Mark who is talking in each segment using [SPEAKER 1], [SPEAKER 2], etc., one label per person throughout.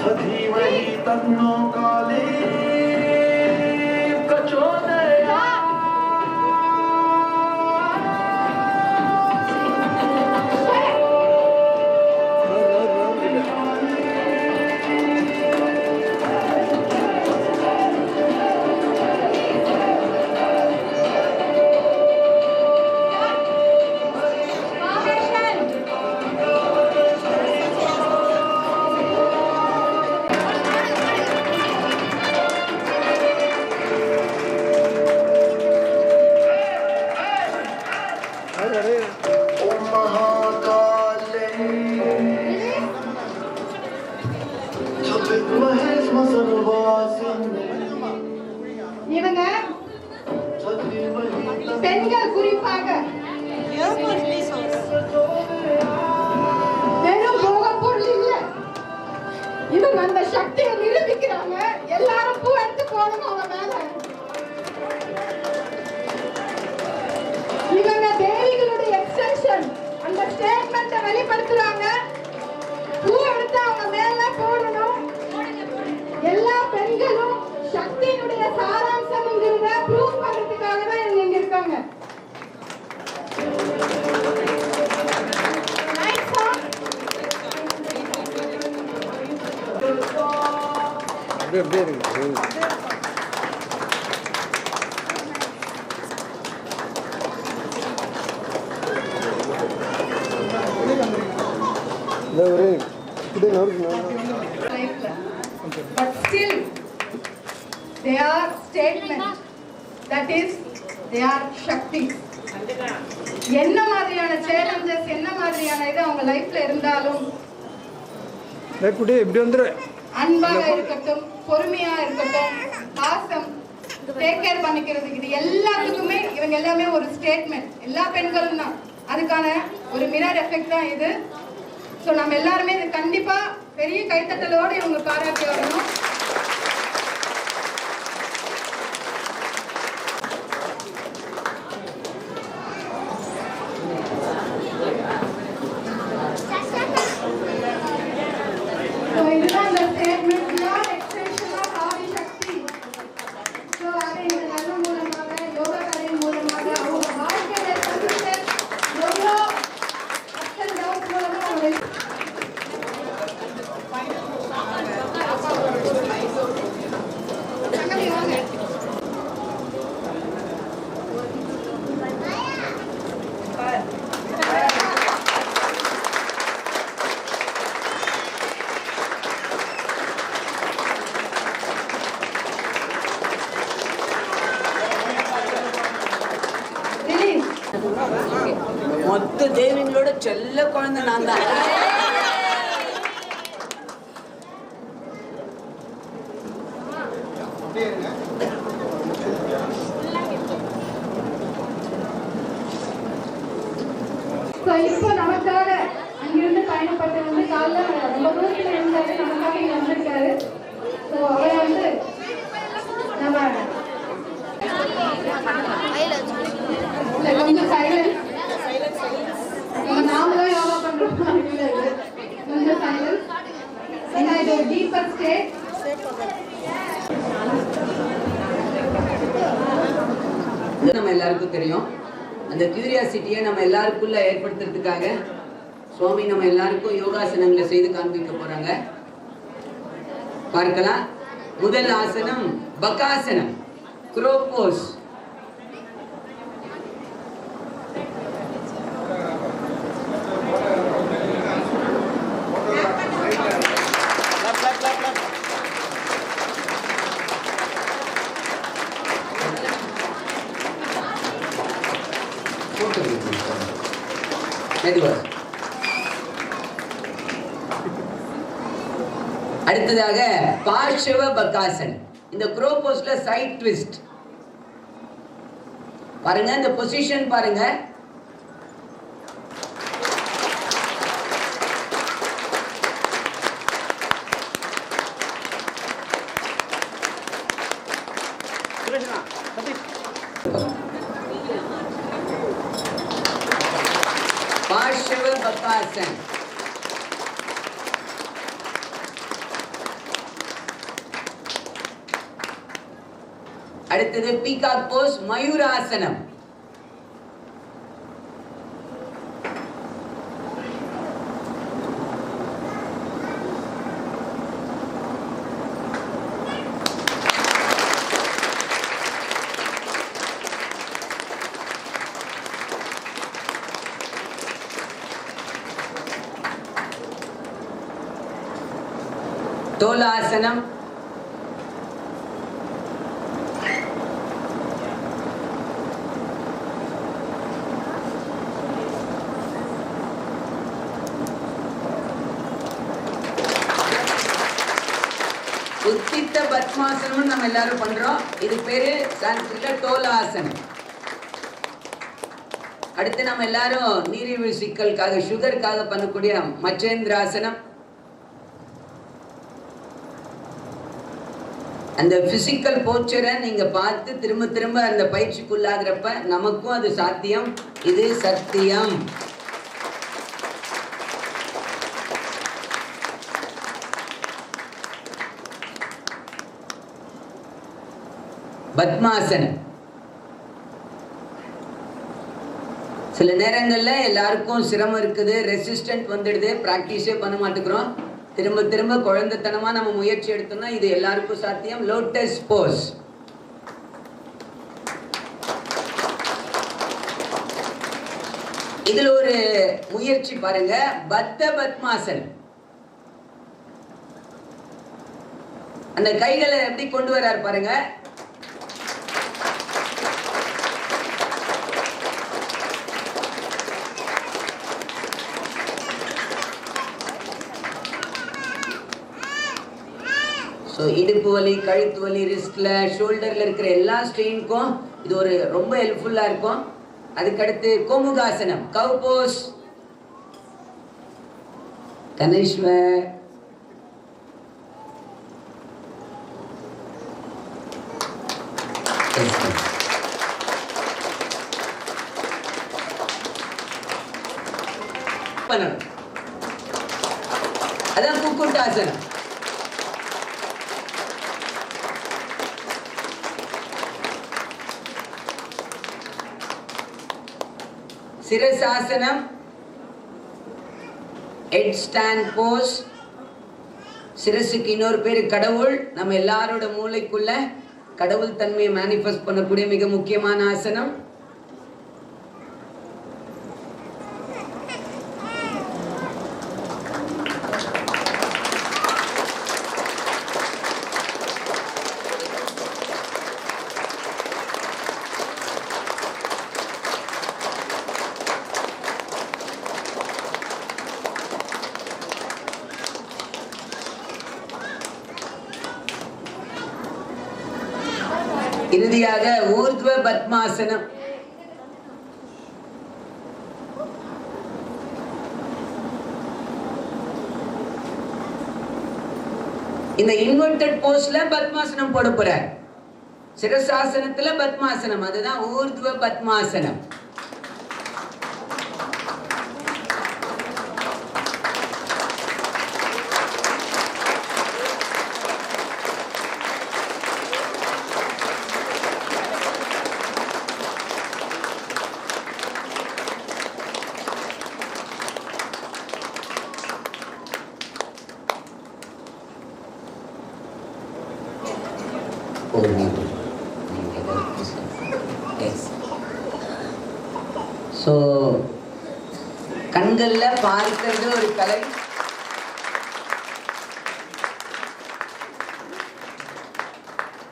[SPEAKER 1] धीमहि तन्नो काले प्रचोदयात्।
[SPEAKER 2] இவங்க பெண்கள் குறிப்பாக வெறும் போகப்பொருள் இல்ல, இவங்க அந்த சக்தியை நிரூபிக்கிறாங்க. எல்லாரும் பூ எடுத்து போடணும் அவங்க மேல. இவங்க தேவிகளுடைய எக்ஸ்டென்ஷன், அந்த ஸ்டேட்மெண்ட்டை வெளிப்படுத்துறாங்க. பூ எடுத்து அவங்க மேல போடணும். எல்லா பெண்களும் சக்தியினுடைய சாராம்சம்ங்கிறத ப்ரூவ் பண்றதுக்காக தான் இங்க இருக்காங்க. But still, they are statements. That is, they are Shakti. என்ன மாதிரியான challenges, என்ன மாதிரியான இது அவங்க லைஃப்ல இருந்தாலும் அன்பாக இருக்கட்டும், பொறுமையா இருக்கட்டும், பாசம், டேக் கேர் பண்ணிக்கிறதுக்கு, இது எல்லாத்துக்குமே இவங்க எல்லாமே ஒரு ஸ்டேட்மெண்ட். எல்லா பெண்களும் தான் அதுக்கான ஒரு மிரர் எஃபெக்ட் தான் இது. ஸோ நம்ம எல்லாருமே இது கண்டிப்பா பெரிய கைத்தட்டலோடு இவங்க பாராட்டி வரணும். இதுதான் அந்த statement, extension of Adi Shakti. So அதை இந்த நல்ல மூலமாக, யோகா கலை மூலமாக அவங்க வாழ்க்கையை சந்தித்த எவ்வளோ அப்ஸ் அண்ட் டவுன்ஸ் மூலமாக அவங்க
[SPEAKER 3] மொத்த தேவிங்களோட செல்ல குழந்தை நான் தான்.
[SPEAKER 2] இப்போ நமக்காக அங்கிருந்து பயணப்பட்டு வந்து காலைல ரொம்ப தூரத்தில் இருந்தாரு, நமக்காக இங்க வந்திருக்காரு. ஸோ அவரை வந்து நம்ம கொஞ்சம் சைலன்ஸ், நாமளும் யோகா பண்றோம், கொஞ்சம் சைலன்ஸ். ஏன்னா இது ஒரு டீப்பர் ஸ்டேட்.
[SPEAKER 3] நம்ம எல்லாருக்கும் தெரியும், அந்த கியூரியாசிட்டியை நம்ம எல்லாருக்குள்ள ஏற்படுத்துறதுக்காக சுவாமி நம்ம எல்லாருக்கும் யோகாசனங்களை செய்து காண்பிக்க போறாங்க. பார்க்கலாம். முதல் ஆசனம் பகாசனம், க்ரோ போஸ். அடுத்ததாக பார்ஷவ பகாசன். இந்த க்ரோ போஸ்ல சைட் ட்விஸ்ட் பாருங்க, இந்த பொசிஷன் பாருங்க. பார்ஷவ பகாசன். அடுத்தது பீகாக் போஸ், மயூராசனம். தோலாசனம். உத்தித்த பத்மாசனம் நம்ம எல்லாரும் பண்றோம். இது பேரு சான்ஸ்கிரிட்ல தோலாசனம். அடுத்து நம்ம எல்லாரும் நீரிழிவு சிக்கலுக்காக சுகருக்காக பண்ணக்கூடிய மச்சேந்திராசனம். அந்த பிசிக்கல் போஸ்டரை நீங்க பார்த்து திரும்ப திரும்ப அந்த பயிற்சிக்குள்ளாகிறப்ப நமக்கும் அது சாத்தியம். இது சத்தியம். பத்மாசனம். சில நேரங்கள்ல எல்லாருக்கும் சிரமம் இருக்குது, ரெசிஸ்டன்ட் வந்துடுது, பிராக்டிஸே பண்ண மாட்டேங்கிறோம். திரும்ப திரும்ப குழந்தைத்தனமா நம்ம முயற்சி எடுத்தோம்னா இது எல்லாருக்கும் சாத்தியம். லோட்டஸ் போஸ். இதுல ஒரு முயற்சி பாருங்க, பத்த பத்மாசனம். அந்த கைகளை எப்படி கொண்டு வர்றாரு பாருங்க. இடுப்பு வலி, கழுத்து வலி, ரிஸ்ட்ல, ஷோல்டர்ல இருக்கிற எல்லா ஸ்ட்ரெயினுக்கும் இது ஒரு ரொம்ப ஹெல்ப்ஃபுல்லா இருக்கும். அதுக்கடுத்து கோமுகாசனம், கவ் போஸ். கணேஸ்வர் பண்ணணும். அதான் குக்குட்டாசனம். சிரசாசனம், head stand Bose. சிரசுக்கு இன்னொரு பேரு கடவுள். நம்ம எல்லாரோட மூளைக்குள்ள கடவுள் தன்மையை மேனிஃபெஸ்ட் பண்ணக்கூடிய மிக முக்கியமான ஆசனம். இறுதியாக ஊர்த்வ பத்மாசனம். இந்த இன்வெர்டட் போஸ்ல பத்மாசனம் போட போறார். சிரசாசனத்துல பத்மாசனம், அதுதான் ஊர்த்வ பத்மாசனம். So, கண்கள்ல பார்க்கிறது ஒரு கலை.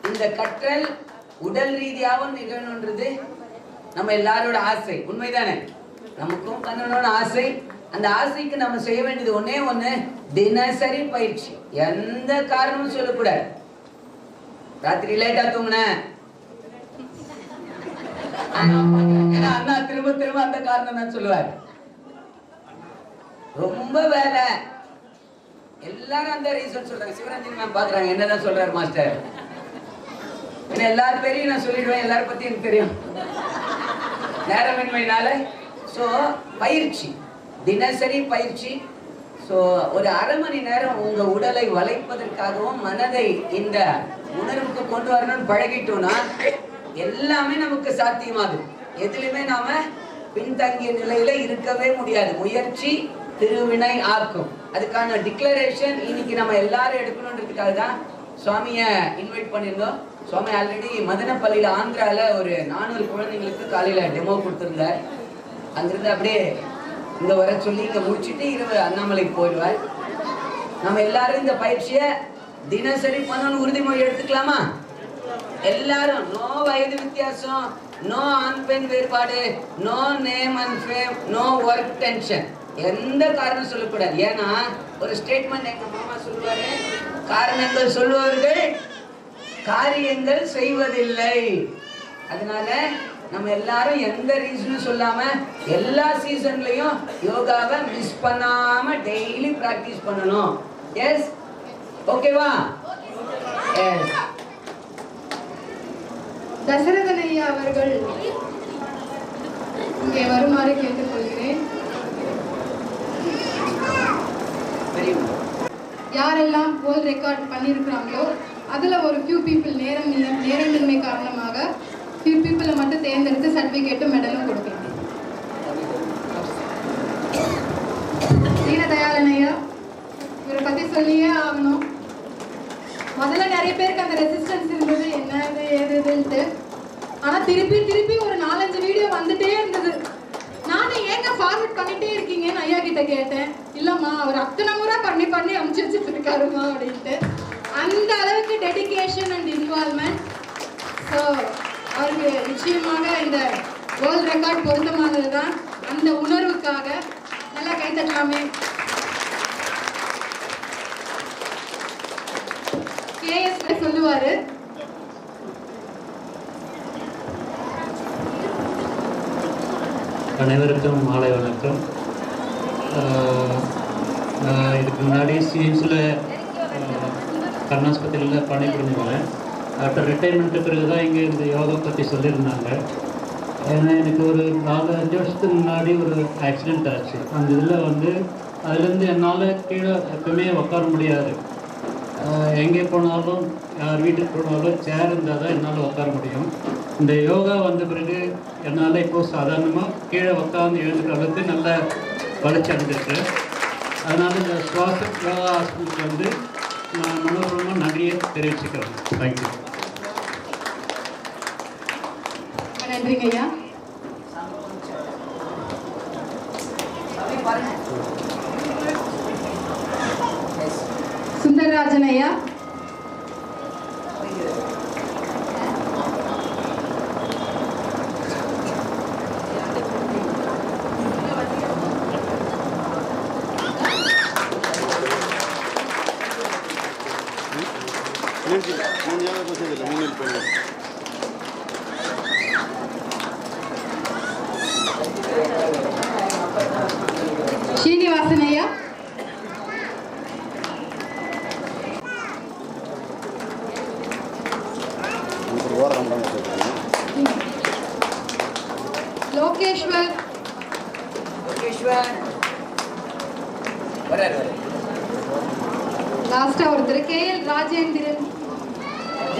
[SPEAKER 3] இந்த கற்றல் உடல் ரீதியாகவும் நிகழணுன்றது நம்ம எல்லாரோட ஆசை. உண்மைதானே? நமக்கும் பண்ணணும்னு ஆசை. அந்த ஆசைக்கு நம்ம செய்ய வேண்டியது ஒன்னே ஒண்ணு, தினசரி பயிற்சி. எந்த காரணமும் சொல்லக்கூடாது. ராத்திரி லேட்டா தூங்குன, அண்ணா திரும்ப திரும்ப அந்த காரணம் தான் சொல்லுவார். ரொம்ப வேலை, எல்லாரும் அந்த ரீசன் சொல்றாங்க. சிவரஞ்சன் மேம் பாக்குறாங்க, என்னதான் சொல்றாரு மாஸ்டர். எல்லாரும் பேரையும் நான் சொல்லிடுவேன், எல்லாரும் பத்தி எனக்கு தெரியும். நேரமின்மையினால. சோ பயிற்சி, தினசரி பயிற்சி. ஸோ ஒரு அரை மணி நேரம் உங்க உடலை வளைப்பதற்காகவும் மனதை இந்த உணர்வுக்கு கொண்டு வரணும்னு பழகிட்டோம்னா எல்லாமே நமக்கு சாத்தியமாகும். எதுலையுமே நாம பின்தங்கிய நிலையில இருக்கவே முடியாது. முயற்சி திருவினை ஆக்கும். அதுக்கான டிக்ளரேஷன் இன்னைக்கு நம்ம எல்லாரும் எடுக்கணுன்றதுக்காக தான் சுவாமியை இன்வைட் பண்ணியிருந்தோம். சுவாமி ஆல்ரெடி மதனப்பள்ளியில் ஆந்திரால ஒரு 400 குழந்தைங்களுக்கு காலையில டெமோ கொடுத்துருந்தார். அங்கிருந்து அப்படியே இங்க வர சொல்லி இங்க முடிச்சுட்டு இரவு அண்ணாமலைக்கு போயிடுவார். நம்ம எல்லாரும் இந்த பயிற்சியை தினசரி பண்ணணும் உறுதிமொழி எடுத்துக்கலாமா? எல்லாரும் நோ வயது வித்தியாசம், நோ ஆண் பெண் வேறுபாடு, no name and fame, no work tension. எந்த காரணம் சொல்லக்கூடாது. ஏன்னா ஒரு ஸ்டேட்மெண்ட் எங்க மாமா சொல்லுவாரு, காரணங்கள் சொல்லுவார்கள் காரியங்கள் செய்வதில்லை. அதனால நம்ம எல்லாரும் எந்த ரீசனும் சொல்லாம எல்லா சீசன்லயும் யோகாவை மிஸ் பண்ணாம டெய்லி பிராக்டிஸ் பண்ணணும். எஸ், ஓகேவா? எஸ்.
[SPEAKER 2] தசரதன் ஐயா அவர்கள் இங்கே வருமாறு கேட்டுக்கொள்கிறேன். யாரெல்லாம் வேர்ல்ட் ரெக்கார்ட் பண்ணியிருக்கிறாங்களோ அதுல ஒரு ஃபியூ பீப்புள் நேரமின்மை காரணமாக ஃபியூ பீப்புளை மட்டும் தேர்ந்தெடுத்து சர்டிஃபிகேட்டும் மெடலும் கொடுக்குறேன். தீனதயாளன் ஐயா இவரை பத்தி சொல்லியே ஆகணும். முதல்ல நிறைய பேருக்கு அந்த ரெசிஸ்டன்ஸ் இருந்தது, என்ன இது ஏதுன்ட்டு. ஆனா திருப்பி ஒரு 4-5 வீடியோ வந்துட்டே இருந்தது. நானும் ஏங்க ஃபார்வர்ட் பண்ணிட்டே இருக்கீங்கன்னு ஐயா கிட்ட கேட்டேன். இல்லம்மா அவர் அத்தனை முறை பண்ணி அமுச்சு வச்சுட்டு இருக்காருமா அப்படின்ட்டு. அந்த அளவுக்கு டெடிகேஷன் அண்ட் இன்வால்வ்மெண்ட். ஸோ அவருக்கு நிச்சயமாக இந்த வேர்ல்ட் ரெக்கார்ட் பொருத்தமானது தான். அந்த உணர்வுக்காக நல்லா கைத்தட்டலாமே. கேஎஸ் சொல்லுவாரு,
[SPEAKER 4] அனைவருக்கும் மாலை வணக்கம். இதுக்கு முன்னாடி சிஎம்ஸில் கண்ணாஸ்பத்திரியில் பணிபுரிஞ்சுவேன். ஆஃப்டர் ரிட்டைர்மெண்ட்டு பிறகு தான் இங்கே இந்த யோகா பற்றி சொல்லியிருந்தாங்க. ஏன்னா எனக்கு ஒரு 4-5 வருஷத்துக்கு முன்னாடி ஒரு ஆக்சிடெண்ட் ஆச்சு. அந்த இதில் வந்து அதுலேருந்து என்னால் கீழே எப்பவுமே உட்கார முடியாது. எங்கே போனாலும் யார் வீட்டுக்கு போனாலும் சேர் இருந்தால் தான் என்னால் உட்கார முடியும். இந்த யோகா வந்த பிறகு என்னால் இப்போது சாதாரணமாக கீழே உட்காந்து எழுதுகிற அளவுக்கு நல்ல வளர்ச்சி அடைஞ்சிருக்கு. அதனால் இந்த சுவாச யோகா ஆசனத்துக்கு வந்து நான் மனோரமாக நன்றியை தெரிவிச்சுக்கிறேன். தேங்க்யூ.
[SPEAKER 2] நன்றிங்க ஐயா. சுந்தரராஜன் ஐயா. ஸ்ரீனிவாசன் ஐயா. லோகேஸ்வர். லாஸ்டா ஒருத்தர் கேஎல் ராஜேந்திரன்.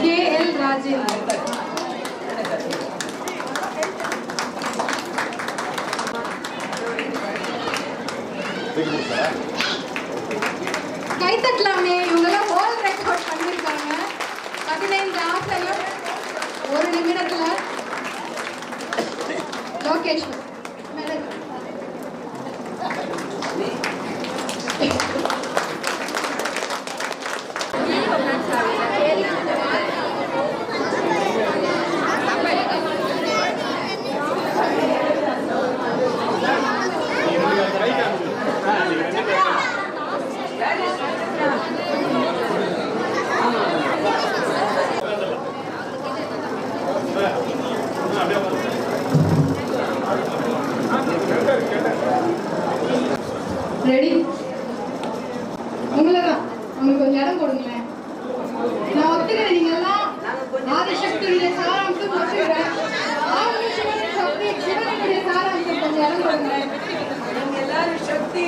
[SPEAKER 2] கேஎல் ராஜேந்திரன். கைத்தட்டலாமே. இவங்கெல்லாம் வேர்ல்ட் ரெக்கார்ட் பண்ணியிருக்காங்க. 15 ஆசனம் 1 நிமிடத்துல. லோகேஸ்வர். ரெடி? உங்களதான். உங்களுக்கு கொஞ்சம் இடம் கொடுங்களேன். நான் ஒத்துக்கிறேன். நீங்க எல்லாம் ஆதிசக்தியுடைய சாராம்சம் ஒத்துக்கிறேன். சிவனுடைய சாராம்சம் கொஞ்சம் இடம் கொடுங்களேன்.
[SPEAKER 3] எல்லாரும் சக்தி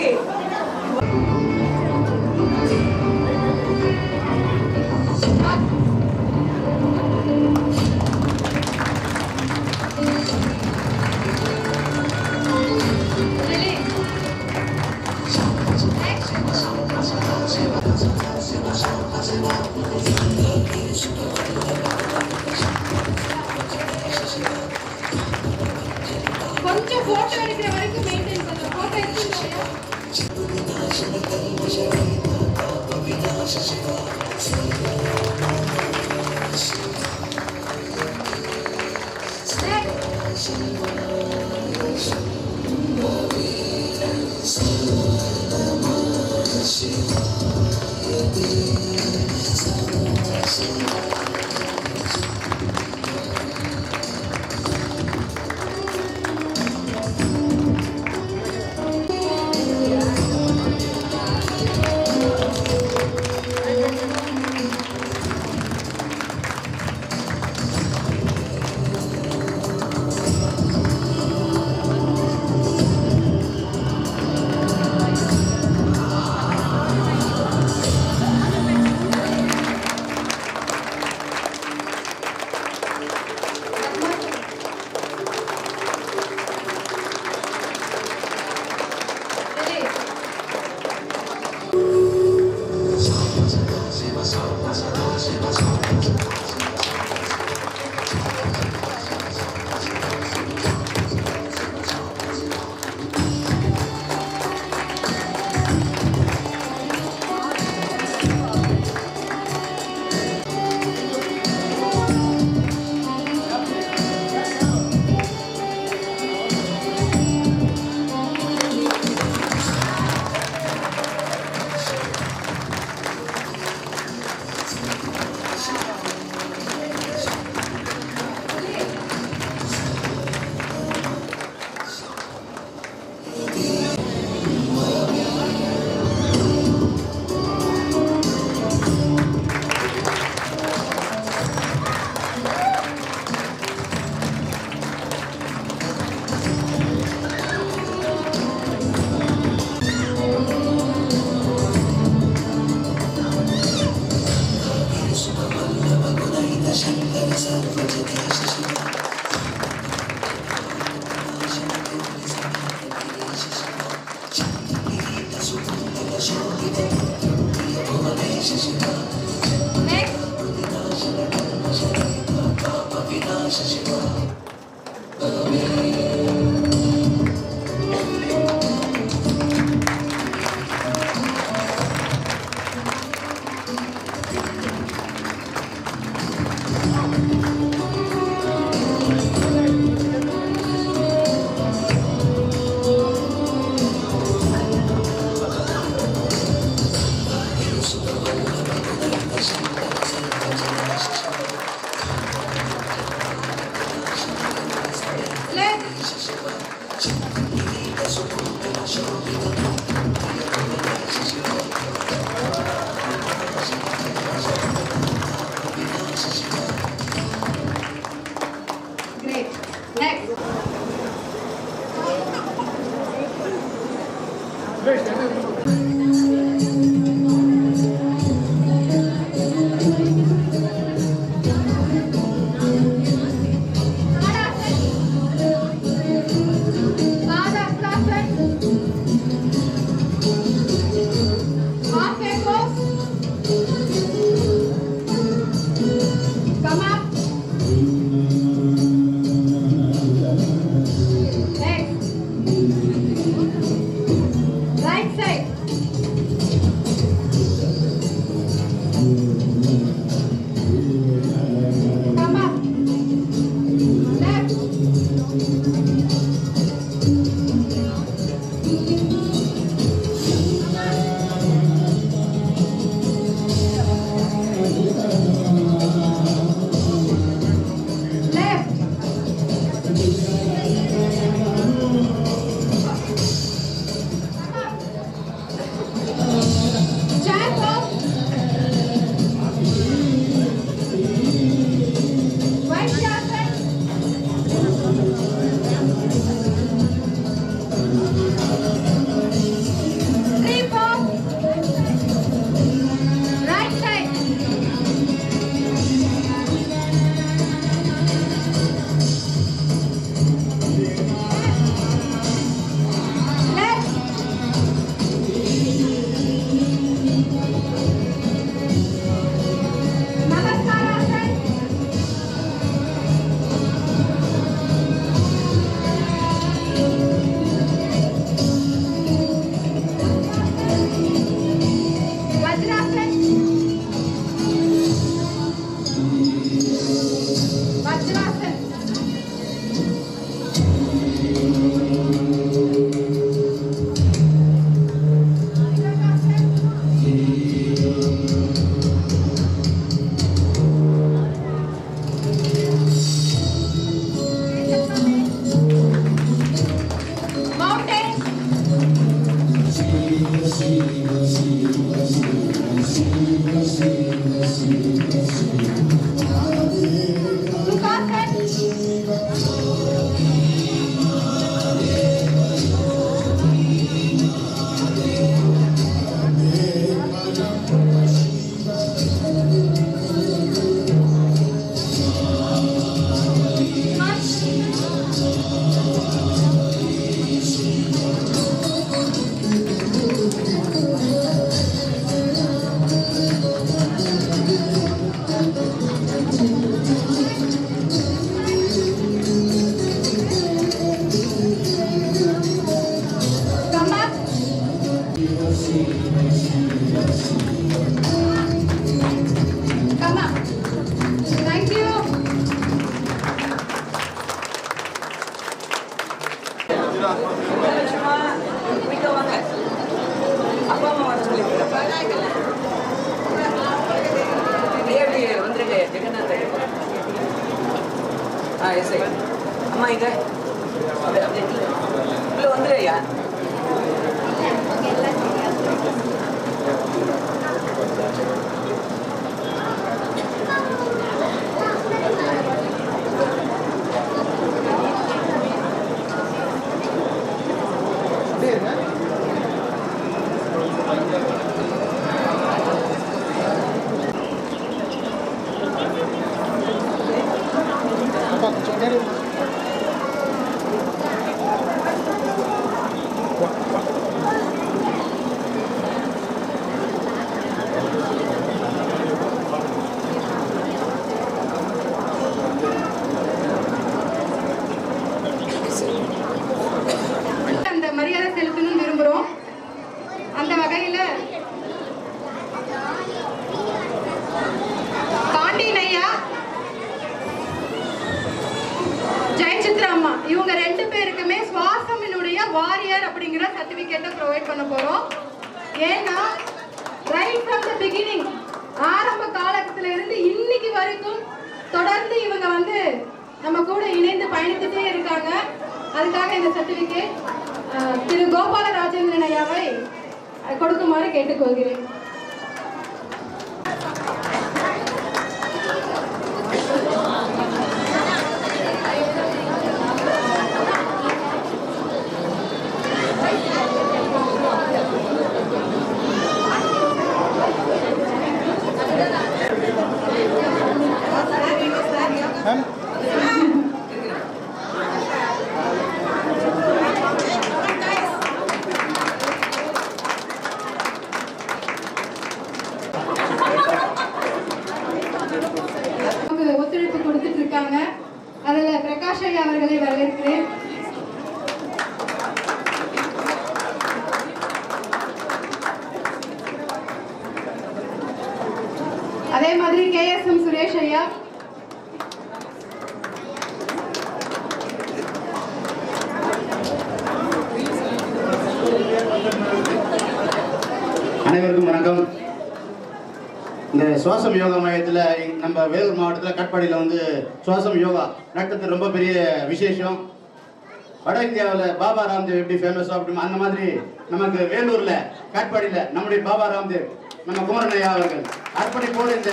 [SPEAKER 3] எஸ்ஐ அம்மா இங்க அப்படியே உள்ள வந்துடுறியா?
[SPEAKER 2] அந்த மரியாதை செலுத்தணும்னு விரும்புறோம். அந்த வகையில பாண்டியன் ஐயா, ஜெயசித்ரா அம்மா இவங்க 2 பேருக்குமே சுவாசமினுடைய வாரியர் அப்படிங்கிற சர்டிபிகேட்டை ப்ரொவைட் பண்ண போறோம். ஏன்னா ரைட் ஃப்ரம் தி பிகினிங், ஆரம்ப காலத்துல இருந்து இன்னைக்கு வரைக்கும் தொடர்ந்து இவங்க வந்து நம்ம கூட இணைந்து பயணித்துட்டே இருக்காங்க. அதுக்காக இந்த சர்டிபிகேட் திரு கோபால ராஜேந்திரன் ஐயாவை கொடுக்குமாறு கேட்டுக்கொள்கிறேன். ஒத்துழைப்பு கொடுத்துட்டு இருக்காங்க. அதுல பிரகாஷ் ஐயா அவர்களை வரவேற்கிறேன். அதே மாதிரி KSM சுரேஷ் ஐயா,
[SPEAKER 5] அனைவருக்கும் வணக்கம். இந்த சுவாசம் யோகா மையத்தில் நம்ம வேலூர் மாவட்டத்தில் காட்பாடியில் வந்து சுவாசம் யோகா நடத்துறது ரொம்ப பெரிய விசேஷம். வட இந்தியாவில் பாபா ராம்தேவ் எப்படி ஃபேமஸோ அப்படி அந்த மாதிரி நமக்கு வேலூரில் காட்பாடியில் நம்முடைய பாபா ராம்தேவ் நம்ம குமரன் ஐயா அவர்கள் அர்ப்பணிப்போடு இந்த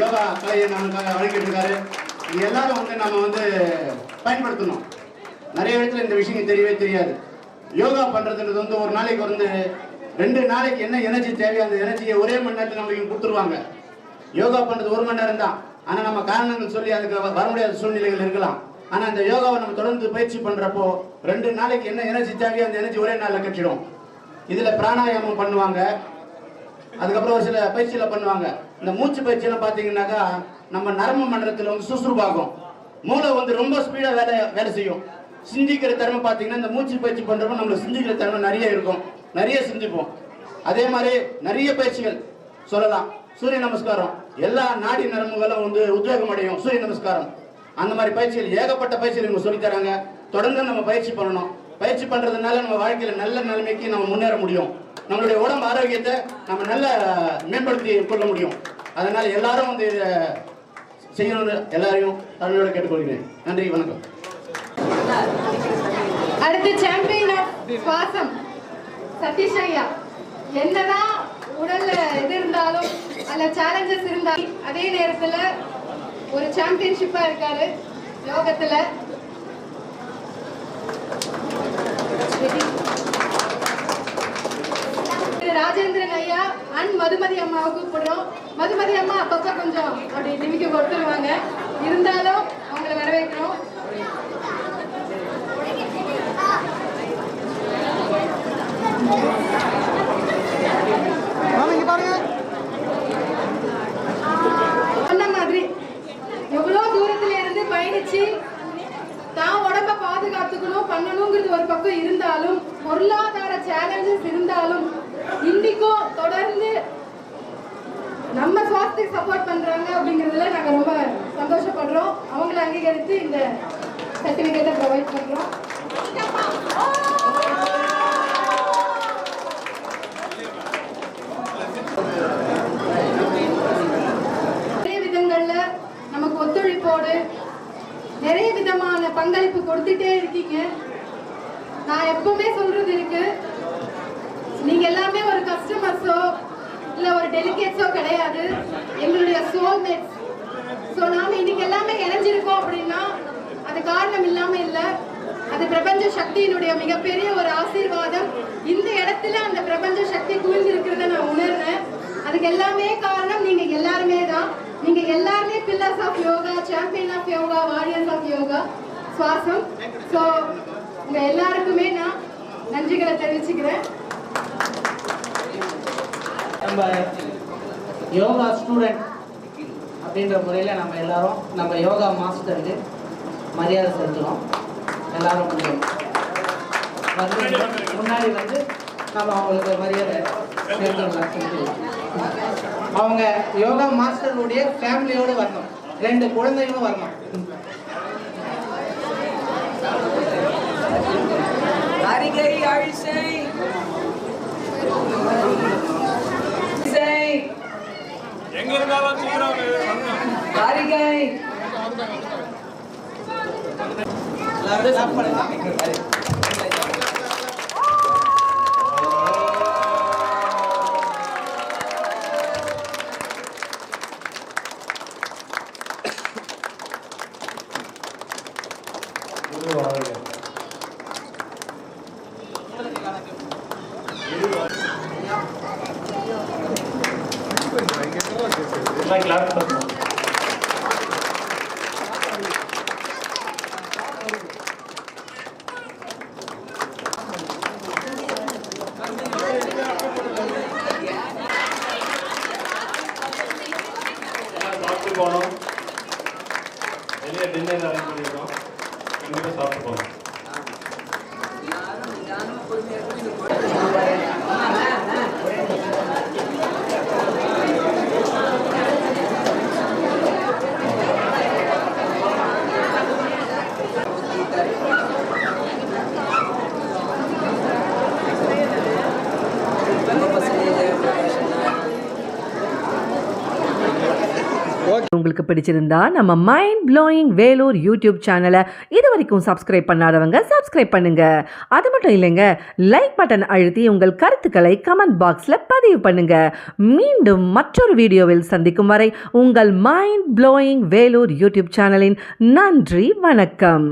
[SPEAKER 5] யோகா கலையை நமக்காக வழங்கிட்டு இருக்காரு. இது எல்லாரும் வந்து நம்ம வந்து பயன்படுத்தணும். நிறைய இடத்துல இந்த விஷயம் தெரியவே தெரியாது. யோகா பண்ணுறதுன்றது வந்து ஒரு நாளைக்கு வந்து 2 நாளைக்கு என்ன எனர்ஜி தேவையோ அந்த எனர்ஜியை ஒரே மணி நேரத்தில் நம்மளுக்கு கொடுத்துருவாங்க. யோகா பண்ணுறது 1 மணி நேரம் தான். ஆனால் நம்ம காரணங்கள் சொல்லி அதுக்கு வர முடியாத சூழ்நிலைகள் இருக்கலாம். ஆனால் இந்த யோகாவை நம்ம தொடர்ந்து பயிற்சி பண்ணுறப்போ 2 நாளைக்கு என்ன எனர்ஜி தேவையோ அந்த எனர்ஜி ஒரே நாளில் கட்டிடும். இதில் பிராணாயாமம் பண்ணுவாங்க, அதுக்கப்புறம் ஒரு சில பயிற்சியில் பண்ணுவாங்க. இந்த மூச்சு பயிற்சியெல்லாம் பார்த்தீங்கன்னாக்கா நம்ம நரம்பு மண்டலத்தில் வந்து சுறுசுறுப்பாகும். மூளை வந்து ரொம்ப ஸ்பீடாக வேலை செய்யும். சிந்திக்கிற திறமை பார்த்தீங்கன்னா இந்த மூச்சு பயிற்சி பண்ணுறப்போ நம்மளுக்கு சிந்திக்கிற திறமை நிறைய இருக்கும், நிறைய சிந்திப்போம். அதே மாதிரி நிறைய பயிற்சிகள் சொல்லலாம். சூரிய நமஸ்காரம், எல்லா நாடி நரம்புகளும் வந்து உத்வேகம் அடையும். சூரிய நமஸ்காரம் அந்த மாதிரி பயிற்சிகள் ஏகப்பட்ட பயிற்சிகள் இவங்க சொல்லித்தராங்க. தொடர்ந்து நம்ம பயிற்சி பண்ணணும். பயிற்சி பண்ணுறதுனால நம்ம வாழ்க்கையில் நல்ல நிலைமைக்கு நம்ம முன்னேற முடியும். நம்மளுடைய உடம்பு ஆரோக்கியத்தை நம்ம நல்ல மேம்படுத்தி கொள்ள முடியும். அதனால எல்லாரும் வந்து இதை செய்யணும்னு எல்லாரையும் தமிழோட கேட்டுக்கொள்கிறேன். நன்றி, வணக்கம்.
[SPEAKER 2] அடுத்து சாம்பியன் ஆஃப் சுவாசம் சதீஷ் ஐயா. என்னதான் உடல்ல இது இருந்தாலும் அல்ல சேலஞ்சஸ் இருந்தாலும் அதே நேரத்துல ஒரு சாம்பியன்ஷிப்பா இருக்காரு யோகத்துல. ராஜேந்திரன் ஐயா அண்ட் மதுமதி அம்மாவை கூப்பிடுறோம். மதுமதி அம்மா அப்பப்ப கொஞ்சம் அப்படி நிமிக்க கொடுத்துருவாங்க, இருந்தாலும் அவங்களை வரவேற்கிறோம். அந்த மாதிரி எவ்வளவு தூரத்துல இருந்து பயணிச்சு தான் உடம்ப பாதுகாத்துக்கணும் பண்ணணுங்கிறது ஒரு பக்கம் இருந்தாலும், பொருளாதார சேலஞ்சஸ் இருந்தாலும் இன்னைக்கும் தொடர்ந்து நம்ம சுவாசத்துக்கு சப்போர்ட் பண்றாங்க அப்படிங்கிறதுல நாங்க ரொம்ப சந்தோஷப்படுறோம். அவங்களை அங்கீகரித்து இந்த சர்டிபிகேட்டை ப்ரொவைட் பண்றோம். நிறைய விதங்கள்ல நமக்கு ஒத்துழைப்போடு நிறைய விதமான பங்களிப்பு கொடுத்துட்டே இருக்கீங்க. நான் எப்பவுமே சொல்றது இருக்கு, நீங்க எல்லாமே ஒரு கஸ்டமர்ஸோ இல்ல ஒரு டெலிகேட்ஸோ கிடையாது, எங்களுடைய சோல்மேட்ஸ். ஸோ நாம இன்னைக்கு எல்லாமே இணைஞ்சிருக்கோம் அப்படின்னா அது காரணம் இல்லாம இல்ல, அது பிரபஞ்ச சக்தியினுடைய மிகப்பெரிய ஒரு ஆசீர்வாதம். இந்த இடத்துல அந்த பிரபஞ்ச சக்தி குவிந்து இருக்கிறத நான் உணர்றேன். அதுக்கு எல்லாமே காரணம் நீங்க எல்லாருமே தான். நீங்க எல்லாருமே pillars of yoga, champion of yoga, warriors of yoga, சுவாசம். ஸோ உங்க எல்லாருக்குமே நான் நன்றிகளை தெரிவிச்சுக்கிறேன்.
[SPEAKER 6] நம்ம யோகா ஸ்டூடெண்ட் அப்படின்ற முறையில் நம்ம எல்லாரும் நம்ம யோகா மாஸ்டருக்கு மரியாதை செலுத்தணும். எல்லாரும் கொஞ்சம் முன்னாடி வந்து நம்ம அவங்களுக்கு மரியாதை செலுத்தணும். அவங்க யோகா மாஸ்டருடைய ஃபேமிலியோடு வரணும், 2 குழந்தைகளும் வரணும்.
[SPEAKER 1] எங்க இருந்தாலும் சாப்பிட்டு போனோம். வெளியே டின்னர் அரேஞ்ச் பண்ணிருக்கோம். கண்டிப்பாக சாப்பிட்டு போனோம்.
[SPEAKER 7] உங்களுக்கு பிடிச்சிருந்தா நம்ம மைண்ட் ப்ளோயிங் வேலூர் யூடியூப் சேனலை இது வரைக்கும் சப்ஸ்கிரைப் பண்ணாதவங்க சப்ஸ்கிரைப் பண்ணுங்க. அது மட்டும் இல்லைங்க, லைக் பட்டன் அழுத்தி உங்கள் கருத்துக்களை கமெண்ட் பாக்ஸில் பதிவு பண்ணுங்க. மீண்டும் மற்றொரு வீடியோவில் சந்திக்கும் வரை உங்கள் மைண்ட் ப்ளோயிங் வேலூர் யூடியூப் சேனலின் நன்றி, வணக்கம்.